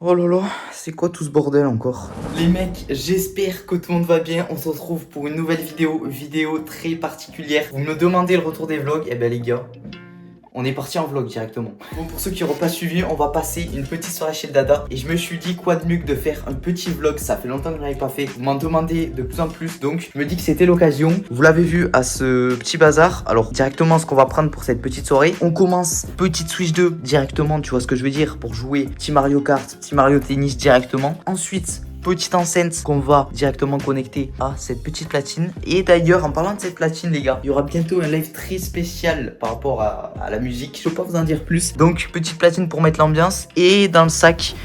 Oh là là, c'est quoi tout ce bordel encore? Les mecs, j'espère que tout le monde va bien. On se retrouve pour une nouvelle vidéo très particulière. Vous me demandez le retour des vlogs, et ben les gars, on est parti en vlog directement. Bon, pour ceux qui n'auront pas suivi, on va passer une petite soirée chez le Dada. Et je me suis dit, quoi de mieux que de faire un petit vlog. Ça fait longtemps que je n'avais pas fait. Vous m'en demandez de plus en plus. Donc, je me dis que c'était l'occasion. Vous l'avez vu à ce petit bazar. Alors, directement, ce qu'on va prendre pour cette petite soirée. On commence petite Switch 2 directement. Tu vois ce que je veux dire? Pour jouer petit Mario Kart, petit Mario Tennis directement. Ensuite, petite enceinte qu'on va directement connecter à cette petite platine. Et d'ailleurs, en parlant de cette platine, les gars, il y aura bientôt un live très spécial par rapport à la musique. Je ne peux pas vous en dire plus. Donc, petite platine pour mettre l'ambiance. Et dans le sac,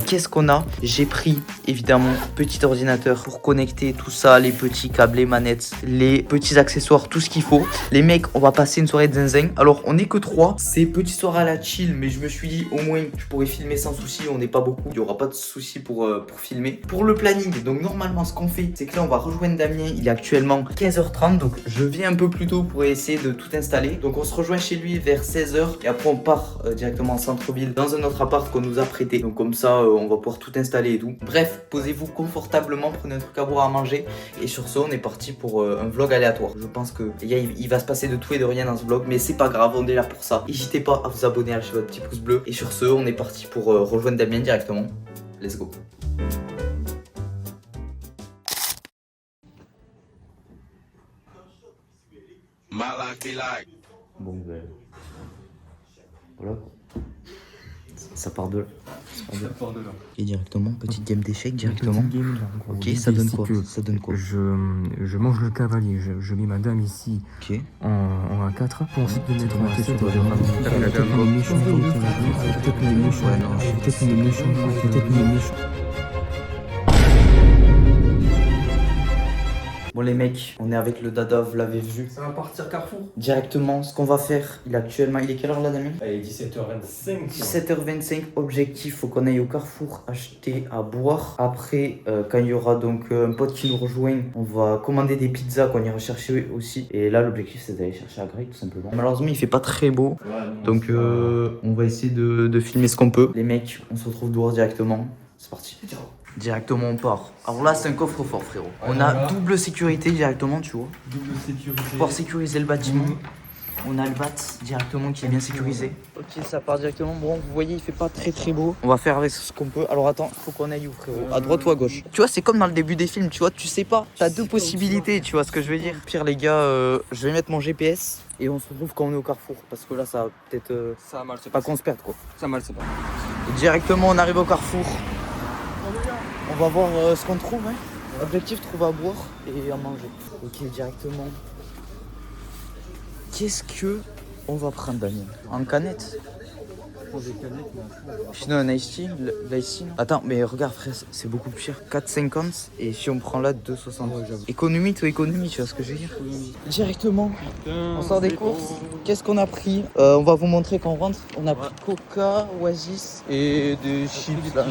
qu'est-ce qu'on a? J'ai pris, évidemment, petit ordinateur pour connecter tout ça, les petits câbles, les manettes, les petits accessoires, tout ce qu'il faut. Les mecs, on va passer une soirée de zinzin. Alors, on n'est que 3. C'est petite soirée à la chill, mais je me suis dit, au moins, je pourrais filmer sans souci. On n'est pas beaucoup. Il n'y aura pas de souci pour filmer. Pour le planning, donc normalement ce qu'on fait, c'est que là on va rejoindre Damien. Il est actuellement 15h30, donc je viens un peu plus tôt pour essayer de tout installer. Donc on se rejoint chez lui vers 16h et après on part directement en centre-ville dans un autre appart qu'on nous a prêté. Donc comme ça on va pouvoir tout installer et tout. Bref, posez-vous confortablement, prenez un truc à boire, à manger. Et sur ce, on est parti pour un vlog aléatoire. Je pense que les gars, il va se passer de tout et de rien dans ce vlog, mais c'est pas grave, on est là pour ça. N'hésitez pas à vous abonner, à lâcher votre petit pouce bleu. Et sur ce, on est parti pour rejoindre Damien directement. Let's go. Bon, ben, voilà. Ça part de là. Et directement, petite game d'échecs directement. Ok, ça donne quoi? Ça donne quoi? Je mange le cavalier, je mets ma dame ici en A4 pour ensuite me mettre ma tête. Bon les mecs, on est avec le Dada, vous l'avez vu. Ça va partir Carrefour. Directement, ce qu'on va faire, il est quelle heure là Damien? Il est 17h25. 17h25, objectif, faut qu'on aille au Carrefour acheter à boire. Après, quand il y aura donc un pote qui nous rejoint, on va commander des pizzas qu'on ira chercher aussi. Et là, l'objectif c'est d'aller chercher à Grey tout simplement. Malheureusement, il fait pas très beau. Donc on va essayer de filmer ce qu'on peut. Les mecs, on se retrouve dehors directement. C'est parti. Directement on part. Alors là c'est un coffre-fort frérot. On a double sécurité directement tu vois. Double sécurité. Pour pouvoir sécuriser le bâtiment. On a le bat directement qui est bien sécurisé. Ok, ça part directement. Bon, vous voyez, il fait pas très beau. On va faire avec ce qu'on peut. Alors attends, faut qu'on aille où frérot? À droite ou à gauche? Tu vois, c'est comme dans le début des films, tu vois, tu sais pas. T'as deux possibilités, tu vois ce que je veux dire. Pire les gars, je vais mettre mon GPS et on se retrouve quand on est au Carrefour. Parce que là, ça va peut-être Ça a mal, c'est pas qu'on se perde quoi. Ça a mal, c'est pas. Et directement, on arrive au Carrefour. On va voir ce qu'on trouve. Hein. Objectif, trouver à boire et à manger. Ok, directement. Qu'est-ce que on va prendre, Damien? En canette? Sinon un iced tea, l'ice tea. Attends, mais regarde frère, c'est beaucoup plus cher. 4,50 et si on prend là 2,60. Économie, toi économie, tu vois ce que je veux dire? Directement, on sort des courses. Qu'est-ce qu'on a pris? On va vous montrer quand on rentre. On a pris Coca, Oasis et des chips là.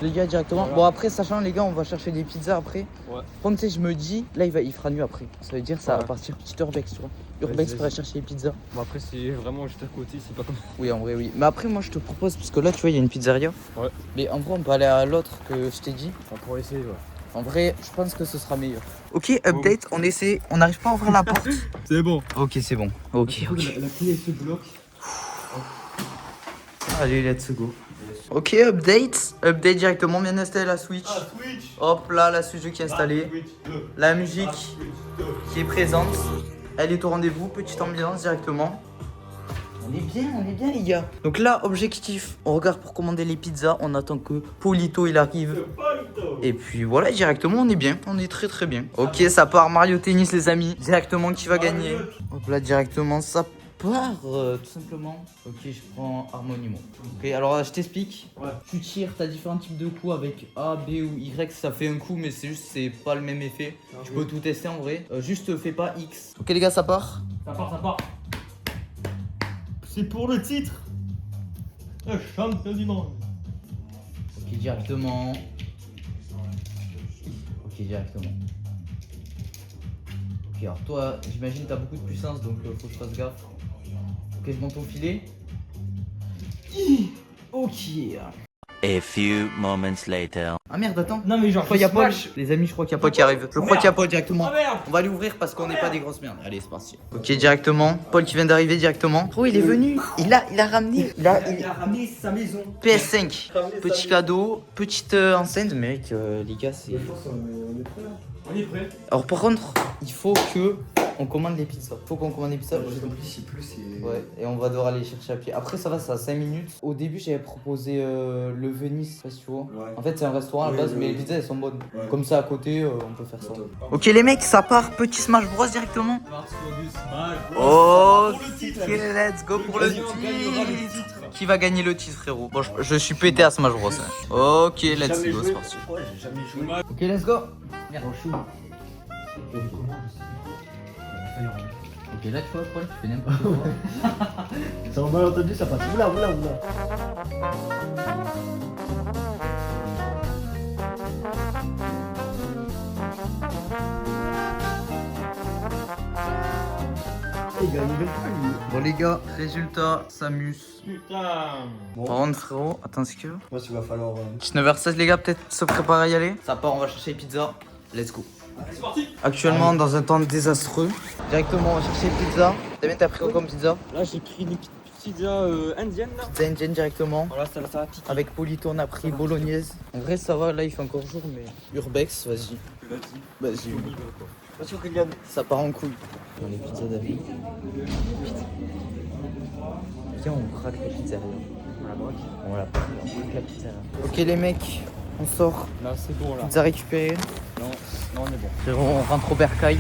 Les gars directement. Voilà. Bon après sachant les gars, on va chercher des pizzas après. Ouais. Comme tu sais, je me dis, là il fera nuit après. Ça veut dire ça va partir petit Urbex, tu vois. Urbex pour aller chercher les pizzas. Bon après c'est vraiment juste à côté, c'est pas comme. Oui en vrai oui. Mais après moi je te propose, parce que là tu vois il y a une pizzeria. Ouais. Mais en vrai on peut aller à l'autre que je t'ai dit. On pourrait essayer ouais. En vrai je pense que ce sera meilleur. Ok update, on essaie, on n'arrive pas à ouvrir la porte. C'est bon. Ok c'est bon. Ok. La clé se bloque. Allez let's go. Ok, update directement, bien installé la Switch. Ah, Switch. Hop là, la Switch qui est installée. La musique qui est présente. Elle est au rendez-vous, petite ambiance directement. On est bien les gars. Donc là, objectif, on regarde pour commander les pizzas. On attend que Polito il arrive. Et puis voilà, directement on est bien, on est très bien. Ok, ça part Mario Tennis les amis. Directement qui va gagner. Hop là, directement ça part tout simplement. Ok, je prends Harmonimo. Ok, alors je t'explique. Ouais. Tu tires, t'as différents types de coups avec A, B ou Y. Ça fait un coup, mais c'est juste, c'est pas le même effet. Tu peux tout tester en vrai. Juste fais pas X. Ok les gars, ça part. Ça part. C'est pour le titre. Le champion du monde. Ok, directement. Ok, directement. Ok, alors toi, j'imagine t'as beaucoup de puissance, donc faut que je fasse gaffe. Ok, je monte ton filet. Ok. A few moments later. Ah merde, attends. Non, mais genre, Je crois qu'il y a Paul. Smash. Les amis, je crois qu'il y a Paul qui arrive. Je crois qu'il y a Paul directement. Oh merde. On va l'ouvrir parce qu'on n'est pas des grosses merdes. Allez, c'est parti. Ok, directement. Paul qui vient d'arriver directement. Oh, il est venu. Il a ramené. Il a ramené sa maison. PS5. Petit cadeau, petite enceinte. Mec, les gars, c'est. On est prêt. Alors, par contre, il faut que on commande les pizzas. Faut qu'on commande les pizzas. Si plus, c'est. Ouais, et on va devoir aller chercher à pied. Après, ça va, ça a 5 minutes. Au début, j'avais proposé le Venise, je sais pas si tu vois. Ouais. En fait, c'est un restaurant à la Oui, base, oui, mais oui. les pizzas elles sont bonnes. Ouais. Comme ça, à côté, on peut faire ça. Top. Ok, les mecs, ça part. Petit Smash Bros directement. Part sur du Smash. Oh, Pour le titre. ok, let's go pour le Vas-y, on gagnera le titre. titre. Qui va gagner le titre, frérot? Bon, je suis pété à Smash Bros. Ok, let's go, c'est parti. Ouais, j'ai jamais joué. Ok, let's go. Merde, Ok, là, tu vois, Paul, tu fais n'importe quoi. Ça m'a mal entendu, ça passe. Oula, oula, oula. Il gagne même pas, lui. Bon, les gars, résultat, Samus. Putain. Par contre, frérot, attends, c'est que. Moi, il va falloir. 19h16, les gars, peut-être se préparer à y aller. Ça part, on va chercher les pizzas. Let's go. C'est parti. Actuellement, dans un temps désastreux. Directement, on va chercher les pizzas. Damien, t'as pris quoi comme pizza? Là, j'ai pris une petite pizza indienne là. Pizza indienne directement. Voilà, ça va piquer. Avec Polito, on a pris bolognaise. En vrai, ça va, là, il fait encore jour, mais Urbex, vas-y. Vas-y. Attention, Kylian. Ça part en couille. Dans les pizzas d'avis. Viens, on craque la pizzeria. On la craque la pizzeria. Ok, les mecs, on sort. Là, c'est bon là. Pizza récupérée. Non, on est bon. Frérot, on rentre au bercail.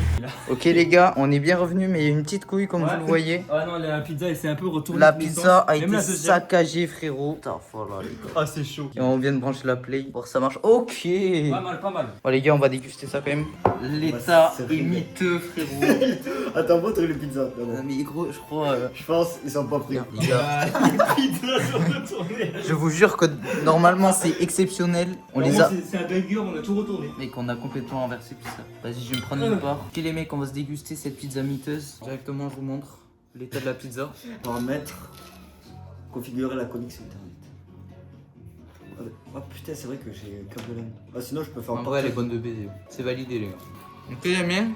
Ok, les gars, on est bien revenus, mais il y a une petite couille, comme vous le voyez. Ah non, la pizza, elle s'est un peu retournée. La dans les pizza sens. a Même été la deuxième. saccagée, frérot. Putain, voilà, les gars. Ah, c'est chaud. Et on vient de brancher la play. Pour que ça marche. Ok. Pas mal, pas mal. Bon, les gars, on va déguster ça quand même. L'état c'est est vrai. miteux, frérot. Attends, montre les pizzas. Non, mais gros, je crois. Je pense ils sont pas pris. Les gars, Les pizzas sont retournées. je vous jure que normalement c'est exceptionnel. On les a. C'est un banger, on a tout retourné. Mec, on a complètement inversé tout ça. Vas-y, je vais me prendre une part. Ok, les mecs, on va se déguster cette pizza miteuse. Directement, je vous montre l'état de la pizza. On va mettre. Configurer la connexion internet. Oh putain, c'est vrai que j'ai câble LAN. Ah, sinon, je peux faire En vrai, elle est bonne de baiser. C'est validé, les gars. Ok, les miens,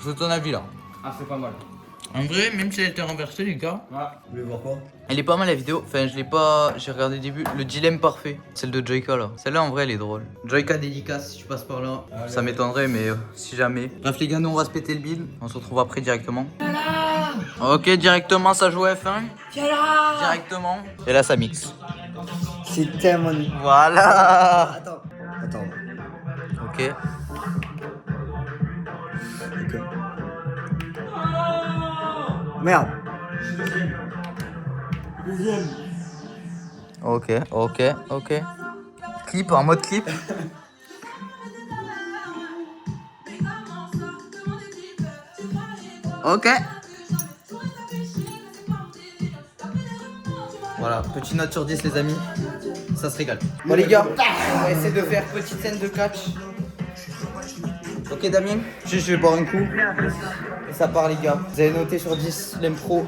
je veux ton avis là. Ah, c'est pas mal. En vrai, même si elle était renversée, les gars. Ah, Vous voulez voir quoi? Elle est pas mal la vidéo. Enfin, je l'ai pas. J'ai regardé le début. Le dilemme parfait. Celle de Joyka là. Celle-là, en vrai, elle est drôle. Joyka dédicace si tu passes par là. Ça m'étonnerait, mais si jamais. Bref, les gars, nous on va se péter le bide. On se retrouve après directement. Ok, directement, ça joue F1. Directement. Et là, ça mixe. C'est tellement. Voilà. Attends. Attends. Ok. Ok. Merde. deuxième. Ok, ok, ok. Clip, en mode clip. Ok. Voilà, petite note sur 10 les amis. Ça se régale. Bon les gars, on va essayer de faire petite scène de catch. Ok Damien, je vais boire un coup. Et ça part les gars. Vous avez noté sur 10 l'impro.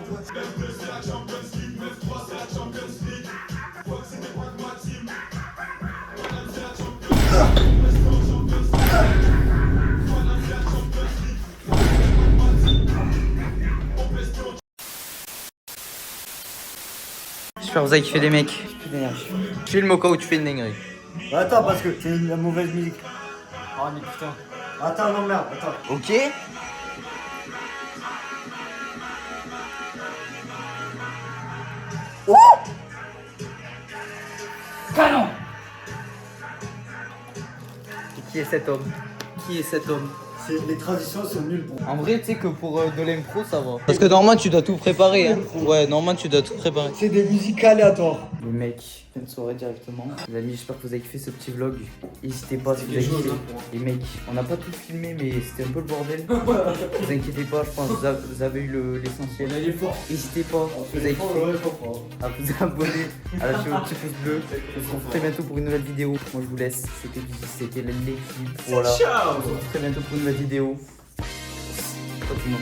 J'espère que vous avez kiffé les mecs. Filme au cas où tu fais une dinguerie. Attends, parce que c'est la mauvaise musique. Ah, mais putain. Attends, non, merde, attends. Ok. Oh Canon. Qui est cet homme? Qui est cet homme? Les transitions sont nulles pour moi. En vrai, tu sais que pour de l'impro, ça va. Parce que normalement, tu dois tout préparer. Hein. Ouais, normalement, tu dois tout préparer. C'est des musiques aléatoires. Les mecs, fin de soirée directement. Les amis, j'espère que vous avez kiffé ce petit vlog. N'hésitez pas si vous avez kiffé. Les mecs, on n'a pas tout filmé, mais c'était un peu le bordel. Vous inquiétez pas, je pense que vous avez eu l'essentiel. Il est fort. N'hésitez pas, si vous avez kiffé, à vous abonner, à lâcher votre petit pouce bleu. On se retrouve très bientôt pour une nouvelle vidéo. Moi, je vous laisse. C'était Bibi, c'était l'équipe. Voilà. Ciao. On se retrouve très bientôt pour une nouvelle vidéo. Ciao tout le monde.